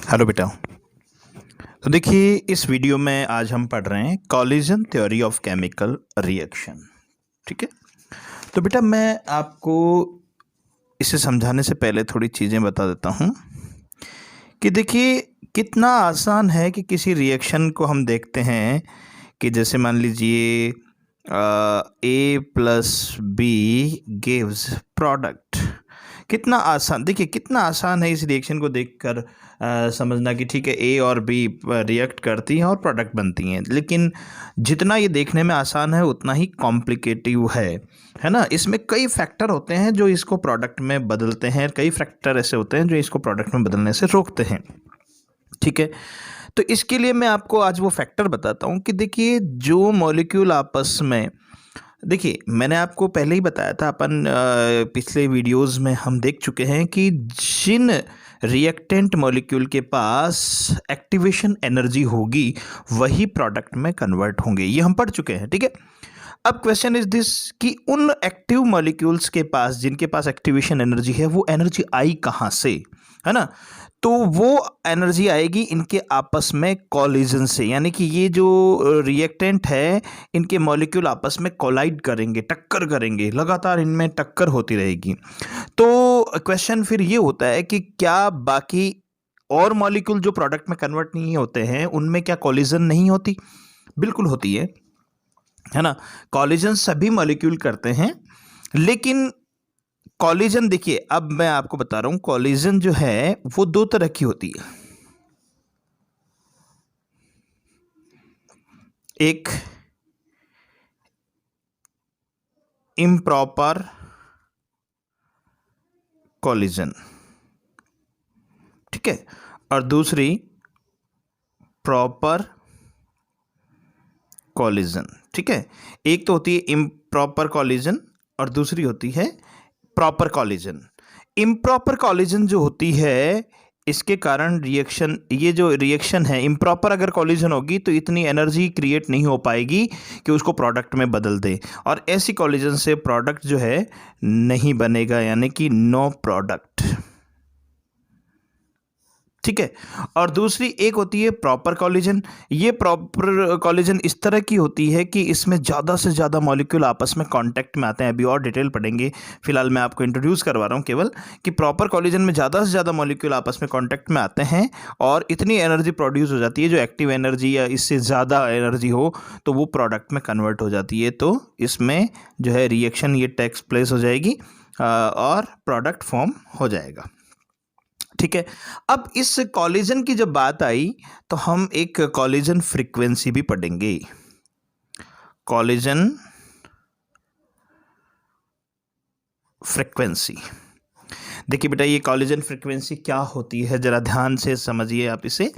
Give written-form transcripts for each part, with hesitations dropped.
Hello बेटा। तो देखिए, इस वीडियो में आज हम पढ़ रहे हैं collision theory of chemical reaction. ठीक है। तो बेटा, मैं आपको इसे समझाने से पहले थोड़ी चीज़ें बता देता हूँ कि देखिए, कितना आसान है कि किसी रिएक्शन को हम देखते हैं कि जैसे मान लीजिए ए प्लस बी गिव्स प्रोडक्ट। कितना आसान, देखिए कितना आसान है इस रिएक्शन को देखकर समझना कि ठीक है, ए और बी रिएक्ट करती हैं और प्रोडक्ट बनती हैं। लेकिन जितना ये देखने में आसान है उतना ही कॉम्प्लिकेटिव है ना। इसमें कई फैक्टर होते हैं जो इसको प्रोडक्ट में बदलते हैं, कई फैक्टर ऐसे होते हैं जो इसको प्रोडक्ट में बदलने से रोकते हैं। ठीक है। तो इसके लिए मैं आपको आज वो फैक्टर बताता हूँ कि देखिए, जो मॉलिक्यूल आपस में, देखिए मैंने आपको पहले ही बताया था, अपन पिछले वीडियोस में हम देख चुके हैं कि जिन रिएक्टेंट मॉलिक्यूल के पास एक्टिवेशन एनर्जी होगी वही प्रोडक्ट में कन्वर्ट होंगे, ये हम पढ़ चुके हैं। ठीक है। अब क्वेश्चन इज दिस कि उन एक्टिव मॉलिक्यूल्स के पास जिनके पास एक्टिवेशन एनर्जी है, वो एनर्जी आई कहाँ से, है ना। तो वो एनर्जी आएगी इनके आपस में कॉलिजन से, यानी कि ये जो रिएक्टेंट है इनके मॉलिक्यूल आपस में कोलाइड करेंगे, टक्कर करेंगे, लगातार इनमें टक्कर होती रहेगी। तो क्वेश्चन फिर ये होता है कि क्या बाकी और मॉलिक्यूल जो प्रोडक्ट में कन्वर्ट नहीं होते हैं उनमें क्या कॉलिजन नहीं होती? बिल्कुल होती है ना। कॉलिजन सभी मॉलिक्यूल करते हैं, लेकिन कॉलिजन, देखिए अब मैं आपको बता रहा हूं, कॉलिजन जो है वो दो तरह की होती है। एक इम्प्रॉपर कॉलिजन, ठीक है, और दूसरी प्रॉपर कॉलिजन। ठीक है। एक तो होती है इम्प्रॉपर कॉलिजन और दूसरी होती है प्रॉपर कॉलिजन। इम्प्रॉपर कॉलिजन जो होती है, इसके कारण रिएक्शन, ये जो रिएक्शन है इम्प्रॉपर अगर कॉलिजन होगी तो इतनी एनर्जी क्रिएट नहीं हो पाएगी कि उसको प्रोडक्ट में बदल दे, और ऐसी कॉलिजन से प्रोडक्ट जो है नहीं बनेगा, यानी कि नो प्रोडक्ट। ठीक है। और दूसरी एक होती है प्रॉपर कॉलिजन। ये प्रॉपर कॉलिजन इस तरह की होती है कि इसमें ज़्यादा से ज़्यादा मॉलिक्यूल आपस में कांटेक्ट में आते हैं। अभी और डिटेल पढ़ेंगे, फिलहाल मैं आपको इंट्रोड्यूस करवा रहा हूँ केवल कि प्रॉपर कॉलिजन में ज़्यादा से ज़्यादा मॉलिक्यूल आपस में कांटेक्ट में आते हैं और इतनी एनर्जी प्रोड्यूस हो जाती है, जो एक्टिव एनर्जी या इससे ज़्यादा एनर्जी हो तो वो प्रोडक्ट में कन्वर्ट हो जाती है। तो इसमें जो है रिएक्शन ये टेक्स प्लेस हो जाएगी और प्रोडक्ट फॉर्म हो जाएगा। ठीक है। अब इस कॉलिजन की जब बात आई तो हम एक कॉलिजन फ्रीक्वेंसी भी पढ़ेंगे। कॉलिजन फ्रीक्वेंसी, देखिए बेटा, ये कॉलिजन फ्रीक्वेंसी क्या होती है जरा ध्यान से समझिए आप इसे।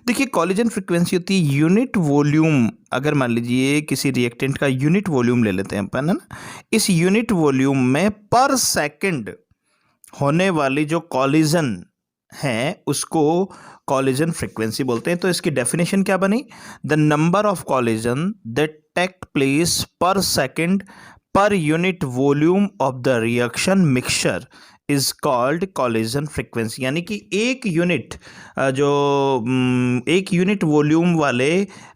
देखिए, कॉलिजन फ्रीक्वेंसी होती है यूनिट वॉल्यूम। अगर मान लीजिए किसी रिएक्टेंट का यूनिट वॉल्यूम ले लेते हैं अपन, है ना, इस यूनिट वॉल्यूम में पर सेकंड होने वाली जो कॉलिजन है उसको कॉलिजन फ्रीक्वेंसी बोलते हैं। तो इसकी डेफिनेशन क्या बनी? The number of collision that take place per second per unit volume of the reaction mixture is called collision frequency. यानी कि एक यूनिट एक यूनिट वॉल्यूम वाले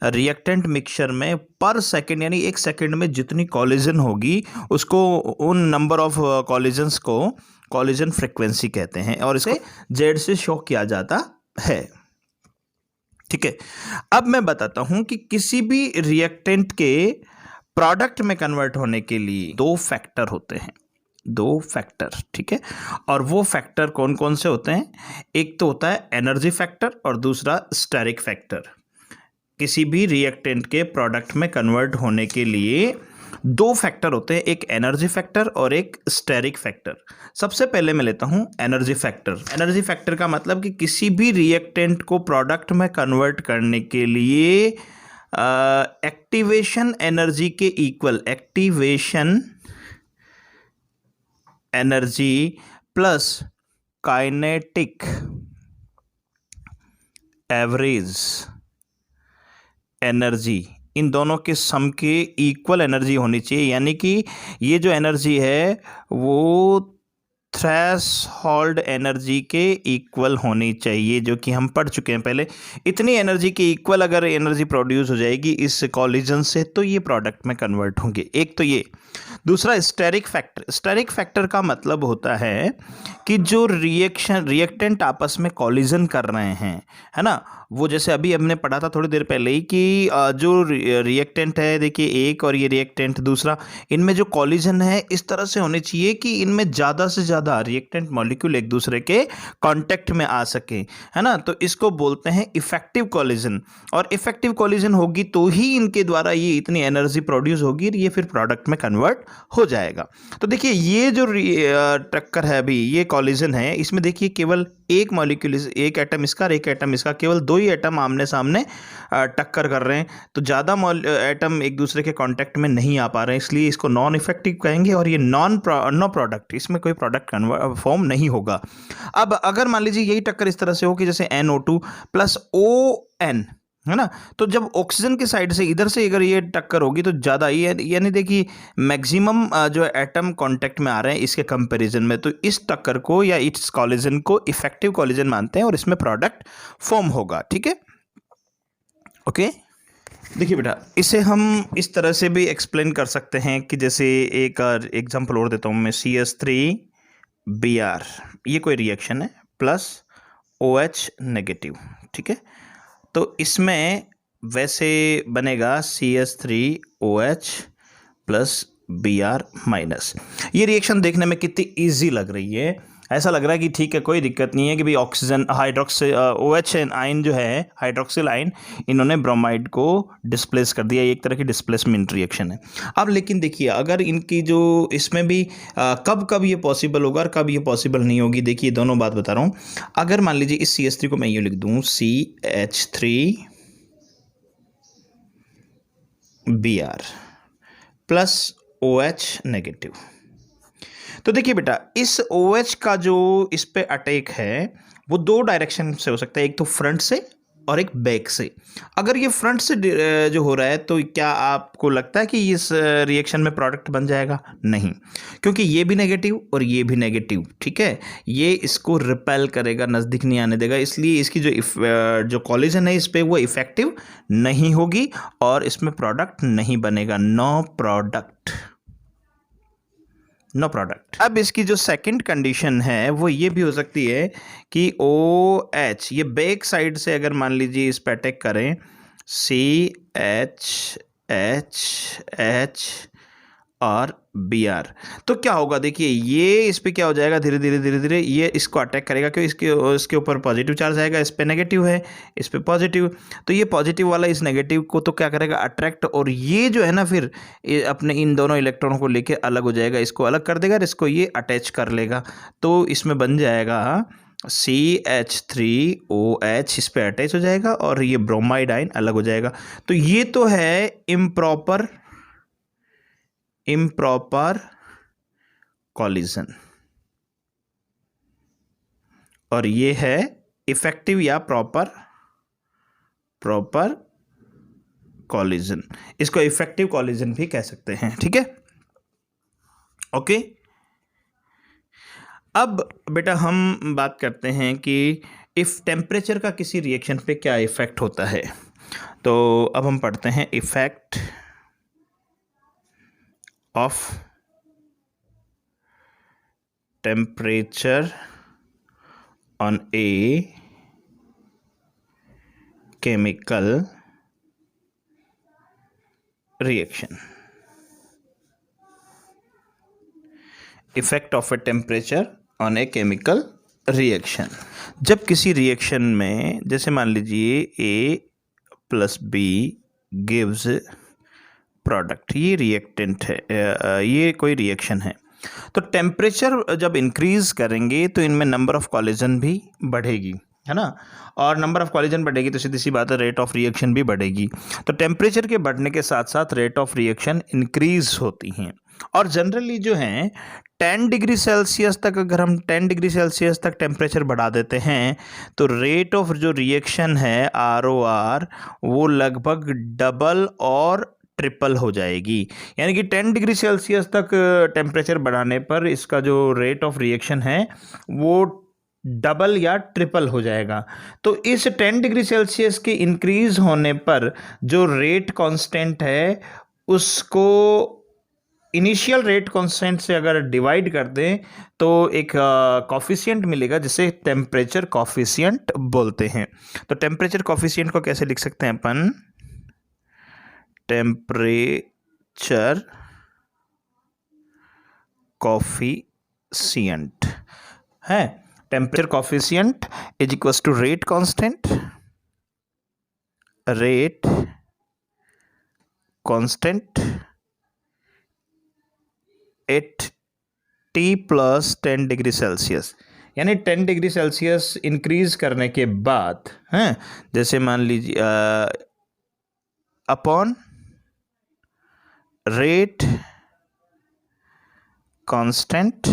रिएक्टेंट मिक्सचर में पर सेकंड, यानी एक सेकंड में जितनी कॉलिजन होगी उसको, उन नंबर ऑफ कॉलिजन्स को कॉलिजन फ्रीक्वेंसी कहते हैं, और इसे जेड से शो किया जाता है। ठीक है। अब मैं बताता हूं कि किसी भी रिएक्टेंट के प्रोडक्ट में कन्वर्ट होने के लिए दो फैक्टर होते हैं, दो फैक्टर। ठीक है। और वो फैक्टर कौन कौन से होते हैं? एक तो होता है एनर्जी फैक्टर और दूसरा स्टेरिक फैक्टर। किसी भी रिएक्टेंट के प्रोडक्ट में कन्वर्ट होने के लिए दो फैक्टर होते हैं, एक एनर्जी फैक्टर और एक स्टेरिक फैक्टर। सबसे पहले मैं लेता हूं एनर्जी फैक्टर। एनर्जी फैक्टर का मतलब कि किसी भी रिएक्टेंट को प्रोडक्ट में कन्वर्ट करने के लिए एक्टिवेशन एनर्जी के equal, activation energy plus kinetic average energy, इन दोनों के सम के इक्वल एनर्जी होनी चाहिए। यानी कि ये जो एनर्जी है वो थ्रेशोल्ड एनर्जी के इक्वल होनी चाहिए, जो कि हम पढ़ चुके हैं पहले। इतनी एनर्जी के इक्वल अगर एनर्जी प्रोड्यूस हो जाएगी इस कॉलिजन से तो ये प्रोडक्ट में कन्वर्ट होंगे। एक तो ये, दूसरा स्टेरिक फैक्टर। स्टेरिक फैक्टर का मतलब होता है कि जो रिएक्टेंट आपस में कॉलिजन कर रहे हैं, है ना, वो जैसे अभी हमने पढ़ा था थोड़ी देर पहले ही कि जो रिएक्टेंट है, देखिए एक और ये रिएक्टेंट दूसरा, इनमें जो कॉलिजन है इस तरह से होने चाहिए कि इनमें ज़्यादा से ज़्यादा रिएक्टेंट मॉलिक्यूल एक दूसरे के कांटेक्ट में आ सके, है ना। तो इसको बोलते हैं इफेक्टिव कॉलिजन, और इफेक्टिव कॉलिजन होगी तो ही इनके द्वारा ये इतनी एनर्जी प्रोड्यूस होगी, ये फिर प्रोडक्ट में कन्वर्ट हो जाएगा। तो देखिए ये जो टक्कर है अभी, ये कॉलिजन है, इसमें देखिए केवल एक मॉलिक्यूल, एक एटम इसका और एक एटम इसका, केवल दो ही एटम आमने सामने टक्कर कर रहे हैं, तो ज़्यादा एटम एक दूसरे के कांटेक्ट में नहीं आ पा रहे हैं, इसलिए इसको नॉन इफेक्टिव कहेंगे। और ये नो प्रोडक्ट, इसमें कोई प्रोडक्ट फॉर्म नहीं होगा। अब अगर मान लीजिए यही टक्कर इस तरह से हो कि जैसे NO2 प्लस ON, है ना, तो जब ऑक्सीजन की साइड से इधर से अगर ये टक्कर होगी तो ज़्यादा ही, यानी देखिए मैक्सिमम जो एटम कांटेक्ट में आ रहे हैं इसके कंपैरिजन में, तो इस टक्कर को या इस कॉलिजन को इफेक्टिव कॉलिजन मानते हैं और इसमें प्रोडक्ट फॉर्म होगा। ठीक है, ओके। देखिए बेटा, इसे हम इस तरह से भी एक्सप्लेन कर सकते हैं कि जैसे एक एग्जांपल और देता हूँ मैं, CH3Br, ये कोई रिएक्शन है, प्लस OH नेगेटिव, ठीक है। तो इसमें वैसे बनेगा CH3OH प्लस Br माइनस। ये रिएक्शन देखने में कितनी इजी लग रही है, ऐसा लग रहा है कि ठीक है कोई दिक्कत नहीं है कि भाई ऑक्सीजन हाइड्रोक्सिल OH आयन जो है, हाइड्रोक्सिल आयन, इन्होंने ब्रोमाइड को डिस्प्लेस कर दिया, एक तरह की डिस्प्लेसमेंट रिएक्शन है। अब लेकिन देखिए अगर इनकी जो इसमें भी कब कब ये पॉसिबल होगा और कब ये पॉसिबल नहीं होगी, देखिए दोनों बात बता रहा हूँ। अगर मान लीजिए इस CH3 को मैं यूँ लिख दूँ, CH3Br प्लस OH नेगेटिव, तो देखिए बेटा इस OH का जो इस पे अटैक है वो दो डायरेक्शन से हो सकता है, एक तो फ्रंट से और एक बैक से। अगर ये फ्रंट से जो हो रहा है तो क्या आपको लगता है कि इस रिएक्शन में प्रोडक्ट बन जाएगा? नहीं, क्योंकि ये भी नेगेटिव और ये भी नेगेटिव, ठीक है, ये इसको रिपेल करेगा, नज़दीक नहीं आने देगा, इसलिए इसकी जो कॉलिजन है इस पर वो इफेक्टिव नहीं होगी और इसमें प्रोडक्ट नहीं बनेगा। No product. अब इसकी जो सेकंड कंडीशन है वो ये भी हो सकती है कि OH ये बैक साइड से अगर मान लीजिए इस पे अटैक करें, CH और Br, तो क्या होगा, देखिए ये इस पे क्या हो जाएगा, धीरे धीरे ये इसको अटैक करेगा, क्यों, इसके ऊपर पॉजिटिव चार्ज आएगा, इस पे नेगेटिव है, इस पे पॉजिटिव, तो ये पॉजिटिव वाला इस नेगेटिव को तो क्या करेगा, अट्रैक्ट, और ये जो है ना फिर अपने इन दोनों इलेक्ट्रॉनों को लेके अलग हो जाएगा, इसको अलग कर देगा और इसको ये अटैच कर लेगा, तो इसमें बन जाएगा CH3OH, इस पे अटैच हो जाएगा और ये ब्रोमाइड आयन अलग हो जाएगा। तो ये तो है इम्प्रॉपर कॉलिजन और ये है इफेक्टिव या प्रॉपर कॉलिजन। इसको इफेक्टिव कॉलिजन भी कह सकते हैं, ठीक है, ओके। अब बेटा हम बात करते हैं कि इफ टेम्परेचर का किसी रिएक्शन पे क्या इफेक्ट होता है। तो अब हम पढ़ते हैं effect of temperature on a chemical reaction. Effect of a temperature on a chemical reaction, जब किसी रिएक्शन में जैसे मान लीजिए A + B गिव्स प्रोडक्ट, ये रिएक्टेंट है, ये कोई रिएक्शन है, तो टेम्परेचर जब इंक्रीज करेंगे तो इनमें नंबर ऑफ कॉलिजन भी बढ़ेगी, है ना, और नंबर ऑफ कॉलिजन बढ़ेगी तो सीधी सी बात है रेट ऑफ रिएक्शन भी बढ़ेगी। तो टेम्परेचर के बढ़ने के साथ साथ रेट ऑफ रिएक्शन इंक्रीज होती हैं, और जनरली जो हैं 10 डिग्री सेल्सियस तक, अगर हम 10 डिग्री सेल्सियस तक टेम्परेचर बढ़ा देते हैं तो रेट ऑफ जो रिएक्शन है ROR वो लगभग डबल और ट्रिपल हो जाएगी। यानी कि 10 डिग्री सेल्सियस तक टेम्परेचर बढ़ाने पर इसका जो रेट ऑफ रिएक्शन है वो डबल या ट्रिपल हो जाएगा। तो इस 10 डिग्री सेल्सियस के इंक्रीज होने पर जो रेट कांस्टेंट है उसको इनिशियल रेट कांस्टेंट से अगर डिवाइड कर दें तो एक कॉफिशिएंट मिलेगा जिसे टेम्परेचर कॉफिशिएंट बोलते हैं। तो टेम्परेचर कॉफिशिएंट को कैसे लिख सकते हैं अपन? टेम्परेचर कॉफिशिएंट है, temperature coefficient is equals to rate constant at T plus 10 degree Celsius. यानी 10 डिग्री सेल्सियस इंक्रीज करने के बाद हैं, जैसे मान लीजिए upon rate constant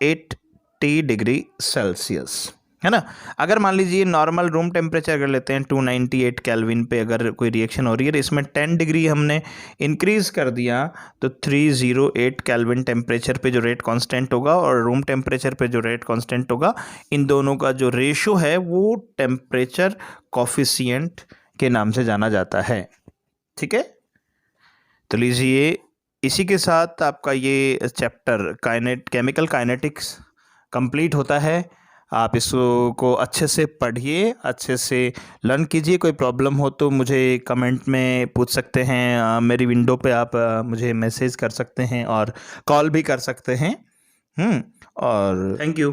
80 degree Celsius, है ना। अगर मान लीजिए नॉर्मल रूम टेम्परेचर अगर लेते हैं 298 केल्विन पे अगर कोई रिएक्शन हो रही है, इसमें 10 डिग्री हमने इंक्रीज कर दिया तो 308 केल्विन टेम्परेचर पे जो रेट कांस्टेंट होगा और रूम टेम्परेचर पे जो रेट कांस्टेंट होगा, इन दोनों का जो रेशो है वो टेम्परेचर कॉफिशिएंट के नाम से जाना जाता है। ठीक है, तो लीजिए इसी के साथ आपका ये चैप्टर केमिकल काइनेटिक्स कंप्लीट होता है। आप इसको अच्छे से पढ़िए, अच्छे से लर्न कीजिए। कोई प्रॉब्लम हो तो मुझे कमेंट में पूछ सकते हैं, मेरी विंडो पे आप मुझे मैसेज कर सकते हैं और कॉल भी कर सकते हैं। और थैंक यू।